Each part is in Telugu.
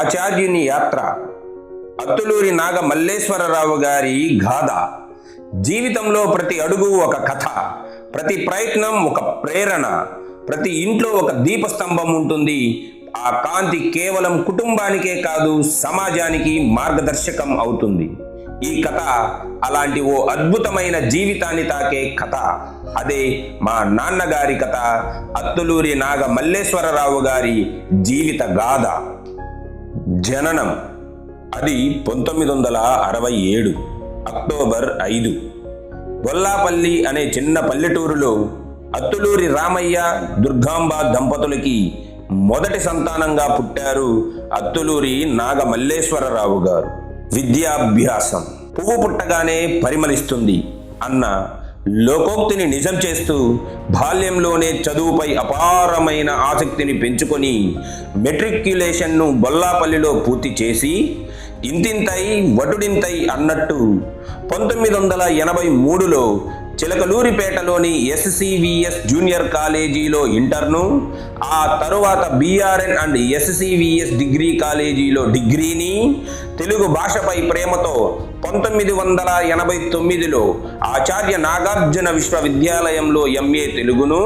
ఆచార్యుని యాత్ర, అత్తులూరి నాగ మల్లేశ్వరరావు గారి గాథ. జీవితంలో ప్రతి అడుగు ఒక కథ, ప్రతి ప్రయత్నం ఒక ప్రేరణ, ప్రతి ఇంట్లో ఒక దీపస్తంభం ఉంటుంది. ఆ కాంతి కేవలం కుటుంబానికే కాదు, సమాజానికి మార్గదర్శకం అవుతుంది. ఈ కథ అలాంటి ఓ అద్భుతమైన జీవితాన్ని తాకే కథ. అదే మా నాన్నగారి కథ, అత్తులూరి నాగ మల్లేశ్వరరావు గారి జీవిత గాథ. జననం అది 1967 అక్టోబర్ 5. గొల్లాపల్లి అనే చిన్న పల్లెటూరులో అత్తులూరి రామయ్య, దుర్గాంబ దంపతులకి మొదటి సంతానంగా పుట్టారు అత్తులూరి నాగ మల్లేశ్వరరావు గారు. విద్యాభ్యాసం పువ్వు పుట్టగానే పరిమళిస్తుంది అన్న లోకోక్తిని నిజం చేస్తూ బాల్యంలోనే చదువుపై అపారమైన ఆసక్తిని పెంచుకొని మెట్రిక్యులేషన్ను బొల్లాపల్లిలో పూర్తి చేసి ఇంతింతై వటుడింతై అన్నట్టు 1983లో చిలకలూరిపేటలోని SCVS జూనియర్ కాలేజీలో ఇంటర్ను, ఆ తరువాత BRN అండ్ SCVS డిగ్రీ కాలేజీలో డిగ్రీని, తెలుగు భాషపై ప్రేమతో 1989లో ఆచార్య నాగార్జున విశ్వవిద్యాలయంలో MA తెలుగును,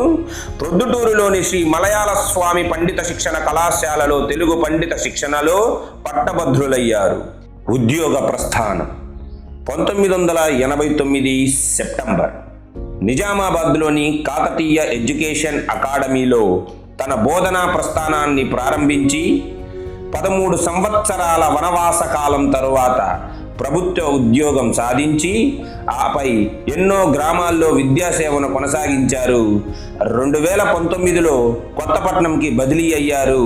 ప్రొద్దుటూరులోని శ్రీ మలయాళ స్వామి పండిత శిక్షణ కళాశాలలో తెలుగు పండిత శిక్షణలో పట్టభద్రులయ్యారు. ఉద్యోగ ప్రస్థానం 1989 సెప్టెంబర్ నిజామాబాద్లోని కాకతీయ ఎడ్యుకేషన్ అకాడమీలో తన బోధనా ప్రస్థానాన్ని ప్రారంభించి 13 సంవత్సరాల వనవాస కాలం తరువాత ప్రభుత్వ ఉద్యోగం సాధించి ఆపై ఎన్నో గ్రామాల్లో విద్యాసేవను కొనసాగించారు. 2019లో కొత్తపట్నంకి బదిలీ అయ్యారు.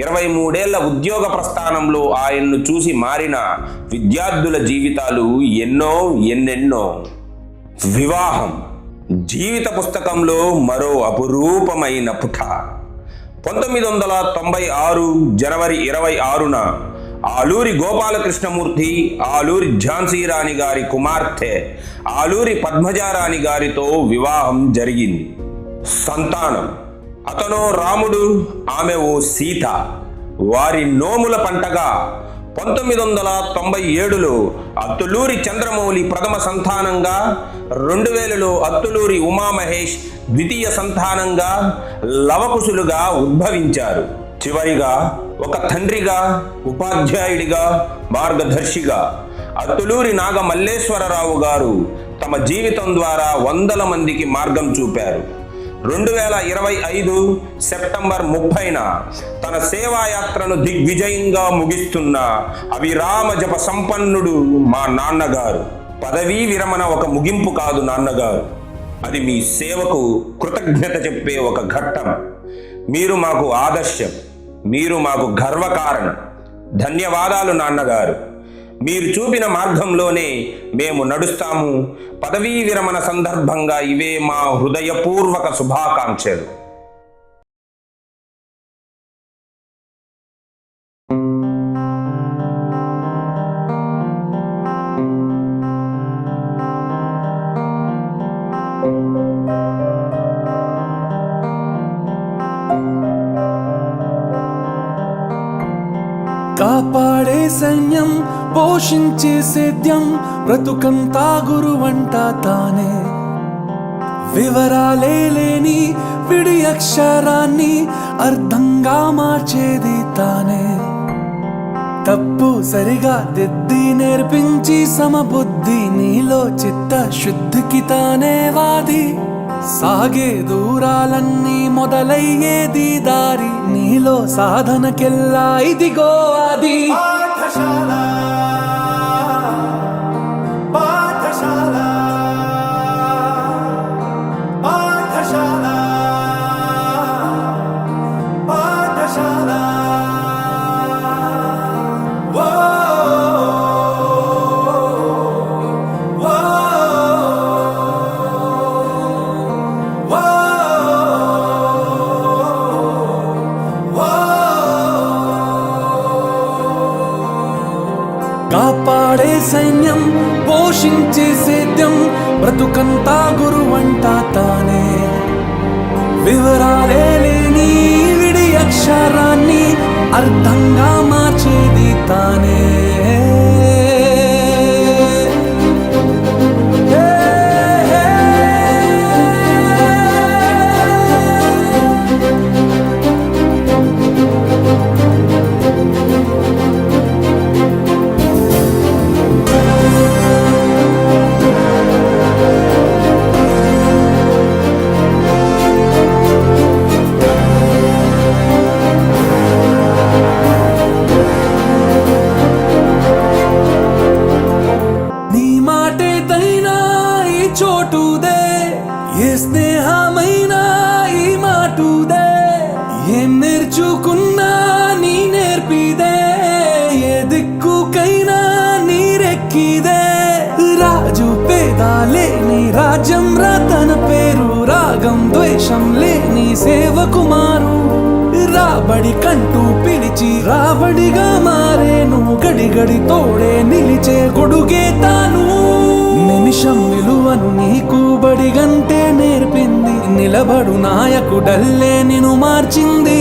23 ఏళ్ల ఉద్యోగ ప్రస్థానంలో ఆయన్ను చూసి మారిన విద్యార్థుల జీవితాలు ఎన్నెన్నో. వివాహం జీవిత పుస్తకంలో మరో అపురూపమైన పుట. 1996 జనవరి 26న ఆలూరి గోపాలకృష్ణమూర్తి, ఆలూరి ఝాన్సీరాణి గారి కుమార్తె ఆలూరి పద్మజారాణి గారితో వివాహం జరిగింది. సంతానం అతనో రాముడు, ఆమె ఓ సీత. వారి నోముల పంటగా 1997లో అత్తులూరి చంద్రమౌళి ప్రథమ సంతానంగా, 2000లో అత్తులూరి ఉమామహేష్ ద్వితీయ సంతానంగా, లవకుశులుగా ఉద్భవించారు. చివరిగా ఒక తండ్రిగా, ఉపాధ్యాయుడిగా, మార్గదర్శిగా అత్తులూరి నాగ మల్లేశ్వరరావు గారు తమ జీవితం ద్వారా వందల మందికి మార్గం చూపారు. 2025 సెప్టెంబర్ 30న తన సేవాయాత్రను దిగ్విజయంగా ముగిస్తున్న అవిరామ జప సంపన్నుడు మా నాన్నగారు. పదవీ విరమణ ఒక ముగింపు కాదు నాన్నగారు, అది మీ సేవకు కృతజ్ఞత చెప్పే ఒక ఘట్టం. మీరు మాకు ఆదర్శం, మీరు మాకు గర్వకారణం. ధన్యవాదాలు నాన్నగారు. మీరు చూపిన మార్గంలోనే మేము నడుస్తాము. పదవీ విరమణ సందర్భంగా ఇవే మా హృదయపూర్వక శుభాకాంక్షలు. కాపాడే సైన్యం, పోషించే సేద్యం, బ్రతుకంతా గురువంట తానే. వివరాలే లేని విడి అక్షరాన్ని అర్థంగా మార్చేది తానే. తప్పు సరిగా దిద్ది నేర్పించి సమబుద్ధి నీలో చిత్త శుద్ధికి తానే వాది. సాగే దూరాలన్నీ మొదలయ్యేది దారి, నీలో సాధనకెల్లా ఇదిగో అది. పాఠశాల పాఠశాల పాఠశాల పాఠశాల. కాపాడే సైన్యం, పోషించే సేద్యం, బ్రతుకంతా గురువంట తానే. వివరాలే లేని విడి అక్షరాన్ని అర్థంగా మార్చే ద్వేషం లేని సేవకుమారు రాబడి కంటూ పిలిచి రాబడిగా మారేను గడి తోడే నిలిచే గొడుగే తాను నిమిషం విలువను నీకు బడిగంటే నేర్పింది నిలబడు నాయకుడల్లే నిన్ను మార్చింది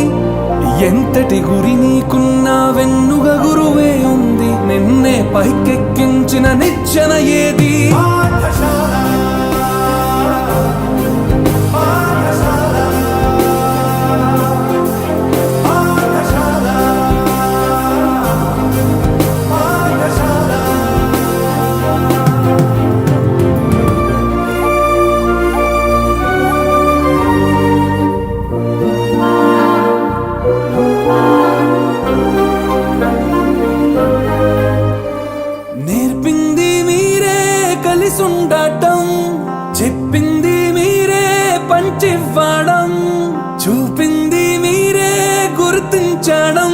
ఎంతటి గురి నీకున్నా వెన్నుగ గురువే ఉంది నిన్నే పైకెక్కించిన నిచ్చెన ఏది నేర్పింది మీరే కలిసుండటం చెప్పింది మీరే పంచివ్వడం చూపింది మీరే గుర్తించడం